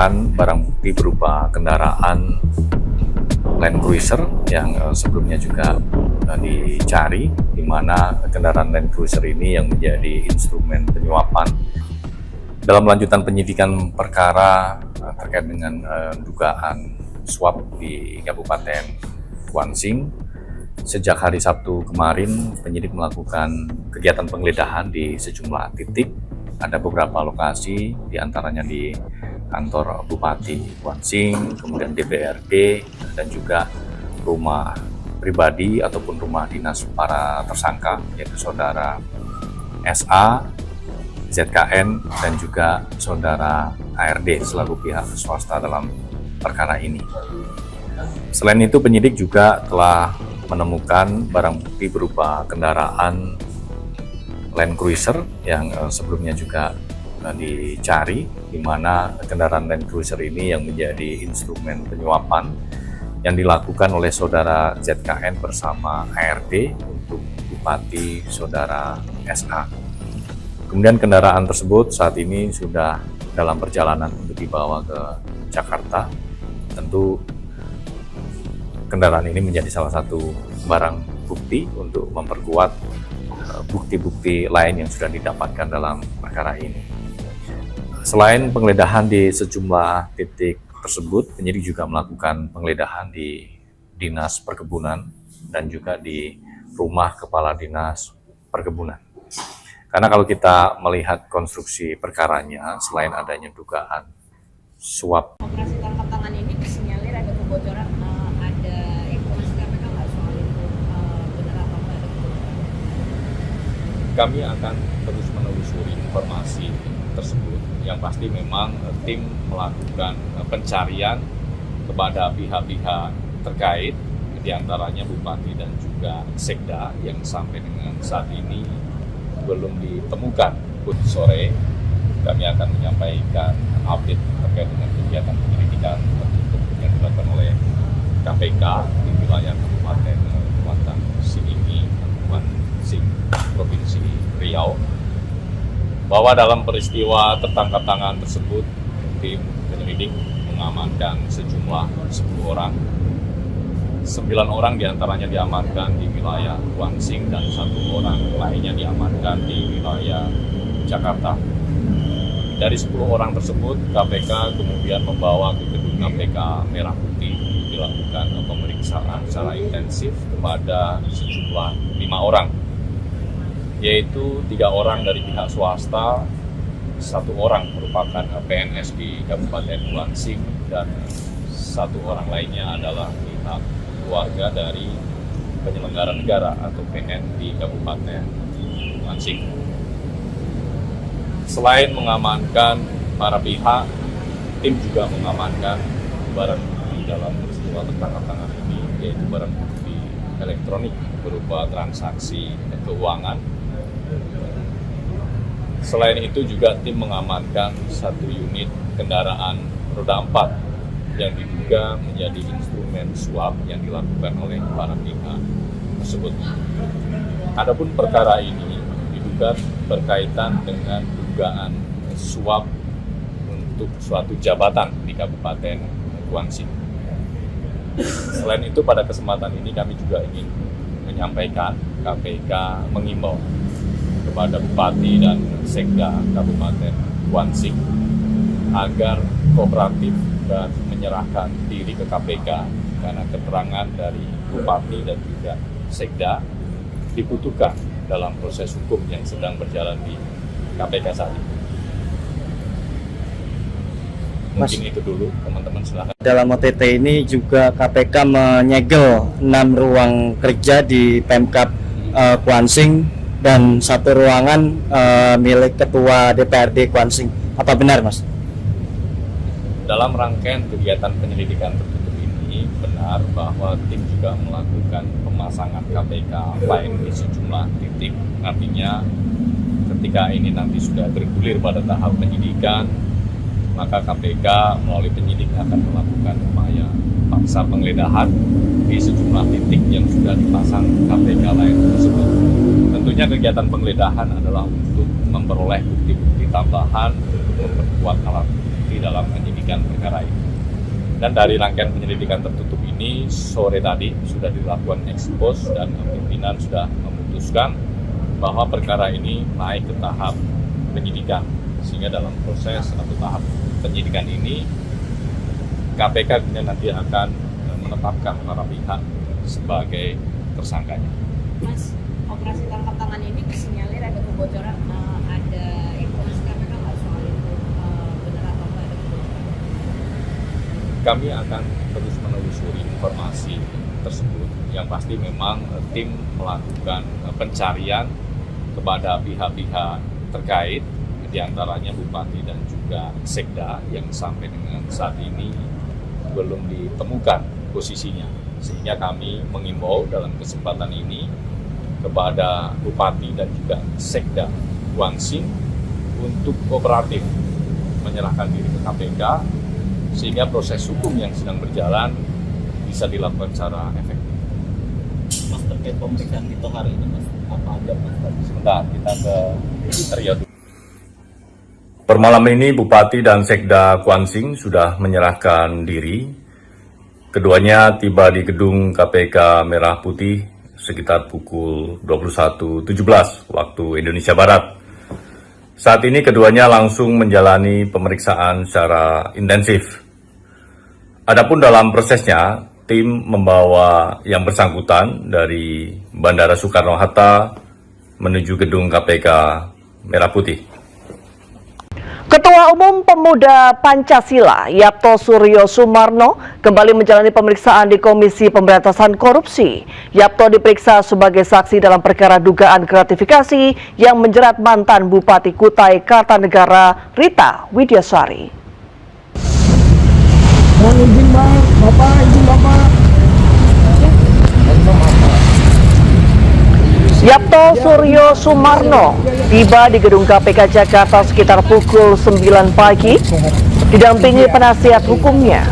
menemukan barang bukti berupa kendaraan Land Cruiser yang sebelumnya juga dicari, di mana kendaraan Land Cruiser ini yang menjadi instrumen penyuapan. Dalam lanjutan penyidikan perkara terkait dengan dugaan suap di Kabupaten Kuansing, sejak hari Sabtu kemarin penyidik melakukan kegiatan penggeledahan di sejumlah titik. Ada beberapa lokasi, diantaranya di kantor Bupati Kuansing, kemudian DPRD, dan juga rumah pribadi ataupun rumah dinas para tersangka, yaitu saudara SA, ZKN, dan juga saudara ARD selaku pihak swasta dalam perkara ini. Selain itu, penyidik juga telah menemukan barang bukti berupa kendaraan Land Cruiser yang sebelumnya juga dicari, di mana kendaraan Land Cruiser ini yang menjadi instrumen penyuapan yang dilakukan oleh saudara ZKN bersama ARD untuk Bupati saudara SA. Kemudian kendaraan tersebut saat ini sudah dalam perjalanan untuk dibawa ke Jakarta. Tentu kendaraan ini menjadi salah satu barang bukti untuk memperkuat bukti-bukti lain yang sudah didapatkan dalam perkara ini. Selain penggeledahan di sejumlah titik tersebut, penyidik juga melakukan penggeledahan di Dinas Perkebunan dan juga di rumah Kepala Dinas Perkebunan. Karena kalau kita melihat konstruksi perkaranya, selain adanya dugaan suap. Operasi tangkap tangan ini disinyalir ada kebocoran, ada informasi KPK nggak soal itu, benar apa enggak ada kebocoran? Kami akan terus menelusuri informasi tersebut. Yang pasti memang tim melakukan pencarian kepada pihak-pihak terkait, diantaranya Bupati dan juga Sekda yang sampai dengan saat ini belum ditemukan. Sore kami akan menyampaikan update terkait dengan kegiatan penyelidikan tertutup yang dilakukan oleh KPK di wilayah Kabupaten Kuansing, Provinsi Riau, bahwa dalam peristiwa tertangkap tangan tersebut tim penyelidik mengamankan sejumlah 10 orang. 9 orang diantaranya diamankan di wilayah Kuansing dan 1 orang lainnya diamankan di wilayah Jakarta. Dari 10 orang tersebut, KPK kemudian membawa ke gedung KPK Merah Putih, dilakukan pemeriksaan secara intensif kepada sejumlah 5 orang, yaitu 3 orang dari pihak swasta, 1 orang merupakan PNS di Kabupaten Kuansing, dan 1 orang lainnya adalah pihak keluarga dari penyelenggara negara atau PN di Kabupaten Kuansing. Selain mengamankan para pihak, tim juga mengamankan barang bukti dalam peristiwa tertangkap tangan ini, yaitu barang bukti elektronik berupa transaksi keuangan. Selain itu juga tim mengamankan 1 unit kendaraan roda 4 yang diduga menjadi instrumen suap yang dilakukan oleh para pihak tersebut. Adapun perkara ini diduga berkaitan dengan dugaan suap untuk suatu jabatan di Kabupaten Kuansing. Selain itu, pada kesempatan ini kami juga ingin menyampaikan KPK mengimbau kepada Bupati dan Sekda Kabupaten Kuansing agar kooperatif dan menyerahkan diri ke KPK, karena keterangan dari Bupati dan juga Sekda dibutuhkan dalam proses hukum yang sedang berjalan di KPK saat ini. Mungkin itu dulu, teman-teman, silakan. Dalam OTT ini juga KPK menyegel 6 ruang kerja di Pemkab Kuansing dan 1 ruangan milik Ketua DPRD Kuansing. Apa benar, Mas? Dalam rangkaian kegiatan penyelidikan tertutup ini, benar bahwa tim juga melakukan pemasangan KPK lain di sejumlah titik. Artinya ketika ini nanti sudah bergulir pada tahap penyidikan, maka KPK melalui penyidik akan melakukan upaya paksa penggeledahan di sejumlah titik yang sudah dipasang KPK lain tersebut. Tentunya kegiatan penggeledahan adalah untuk memperoleh bukti-bukti tambahan untuk memperkuat alat bukti dalam penyidikan. penyelidikan perkara ini. Dan dari rangkaian penyelidikan tertutup ini, sore tadi sudah dilakukan ekspos dan pimpinan sudah memutuskan bahwa perkara ini naik ke tahap penyidikan. Sehingga dalam proses atau tahap penyidikan ini, KPK kemudian nanti akan menetapkan para pihak sebagai tersangkanya. Mas, operasi tangkap tangan ini disinyalir ada kebocoran, ada informasi KPK nggak soal itu, benar apa nggak ada kebocoran? Kami akan terus menelusuri informasi tersebut. Yang pasti memang tim melakukan pencarian kepada pihak-pihak terkait, diantaranya Bupati dan juga Sekda yang sampai dengan saat ini belum ditemukan posisinya. Sehingga kami mengimbau dalam kesempatan ini kepada Bupati dan juga Sekda Kuansing untuk kooperatif menyerahkan diri ke KPK sehingga proses hukum yang sedang berjalan bisa dilakukan secara efektif. Mas, terkait pemeriksaan itu hari ini, Mas, apa aja, Mas? Sebentar, kita ke kriteria dulu. Per malam ini Bupati dan Sekda Kuansing sudah menyerahkan diri. Keduanya tiba di gedung KPK Merah Putih sekitar pukul 21.17 waktu Indonesia Barat. Saat ini keduanya langsung menjalani pemeriksaan secara intensif. Adapun dalam prosesnya, tim membawa yang bersangkutan dari Bandara Soekarno-Hatta menuju gedung KPK Merah Putih. Ketua Umum Pemuda Pancasila, Yapto Suryo Sumarno, kembali menjalani pemeriksaan di Komisi Pemberantasan Korupsi. Yapto diperiksa sebagai saksi dalam perkara dugaan gratifikasi yang menjerat mantan Bupati Kutai Kartanegara, Rita Widyasari. Mohon izin Bapak, izin Bapak. Yapto Suryo Sumarno tiba di gedung KPK Jakarta sekitar pukul 9 pagi, didampingi penasihat hukumnya.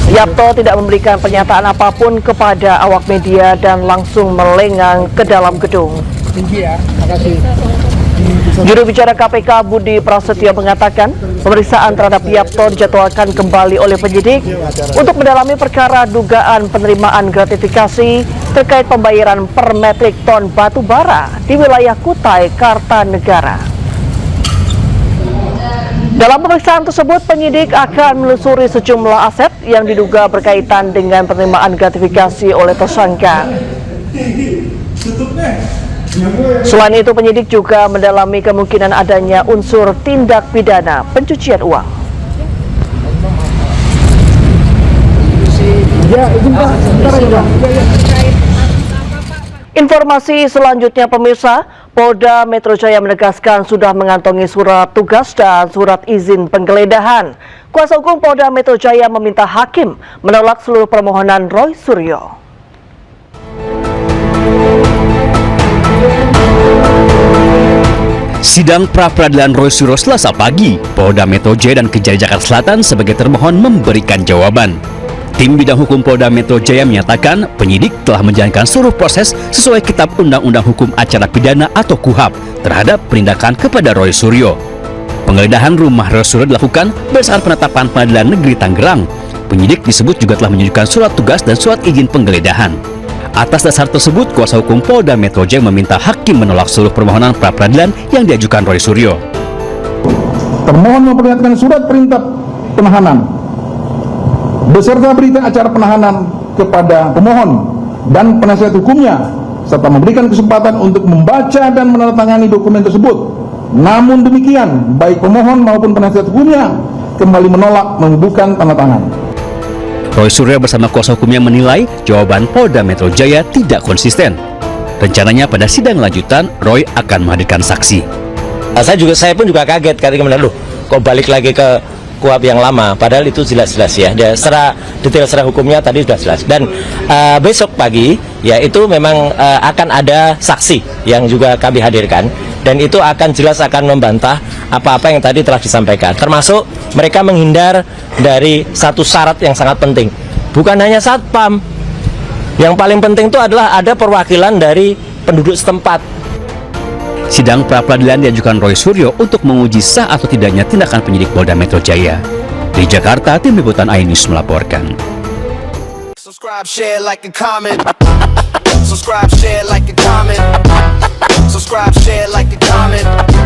Yapto tidak memberikan pernyataan apapun kepada awak media dan langsung melengang ke dalam gedung. Tinggi ya, makasih. Juru bicara KPK Budi Prasetyo mengatakan pemeriksaan terhadap Yapto dijadwalkan kembali oleh penyidik untuk mendalami perkara dugaan penerimaan gratifikasi terkait pembayaran per metrik ton batu bara di wilayah Kutai Kartanegara. Dalam pemeriksaan tersebut, penyidik akan menelusuri sejumlah aset yang diduga berkaitan dengan penerimaan gratifikasi oleh tersangka. Selain itu, penyidik juga mendalami kemungkinan adanya unsur tindak pidana pencucian uang. Informasi selanjutnya, pemirsa, Polda Metro Jaya menegaskan sudah mengantongi surat tugas dan surat izin penggeledahan. Kuasa hukum Polda Metro Jaya meminta hakim menolak seluruh permohonan Roy Suryo. Sidang pra-peradilan Roy Suryo Selasa pagi, Polda Metro Jaya dan Kejari Jakarta Selatan sebagai termohon memberikan jawaban. Tim bidang hukum Polda Metro Jaya menyatakan penyidik telah menjalankan seluruh proses sesuai Kitab Undang-Undang Hukum Acara Pidana atau KUHAP terhadap penindakan kepada Roy Suryo. Penggeledahan rumah Roy Suryo dilakukan berdasarkan penetapan Pengadilan Negeri Tangerang. Penyidik disebut juga telah menunjukkan surat tugas dan surat izin penggeledahan. Atas dasar tersebut, kuasa hukum Polda Metro Jaya meminta hakim menolak seluruh permohonan pra-peradilan yang diajukan Roy Suryo. Termohon memperlihatkan surat perintah penahanan beserta berita acara penahanan kepada pemohon dan penasihat hukumnya serta memberikan kesempatan untuk membaca dan menandatangani dokumen tersebut. Namun demikian, baik pemohon maupun penasihat hukumnya kembali menolak membubuhkan tanda tangan. Roy Suryo bersama kuasa hukumnya menilai jawaban Polda Metro Jaya tidak konsisten. Rencananya pada sidang lanjutan, Roy akan menghadirkan saksi. Saya pun juga kaget ketika mendengar, loh, kok balik lagi ke KUHAP yang lama, padahal itu jelas-jelas ya. Secara detail secara hukumnya tadi sudah jelas. Dan besok pagi ya itu memang akan ada saksi yang juga kami hadirkan, dan itu akan jelas akan membantah apa-apa yang tadi telah disampaikan. Termasuk mereka menghindar dari satu syarat yang sangat penting. Bukan hanya satpam. Yang paling penting itu adalah ada perwakilan dari penduduk setempat. Sidang pra-peradilan diajukan Roy Suryo untuk menguji sah atau tidaknya tindakan penyidik Polda Metro Jaya. Di Jakarta, tim liputan iNews melaporkan. Subscribe, share, like, and comment. Subscribe, share, like, and comment. Subscribe, share, like, and comment.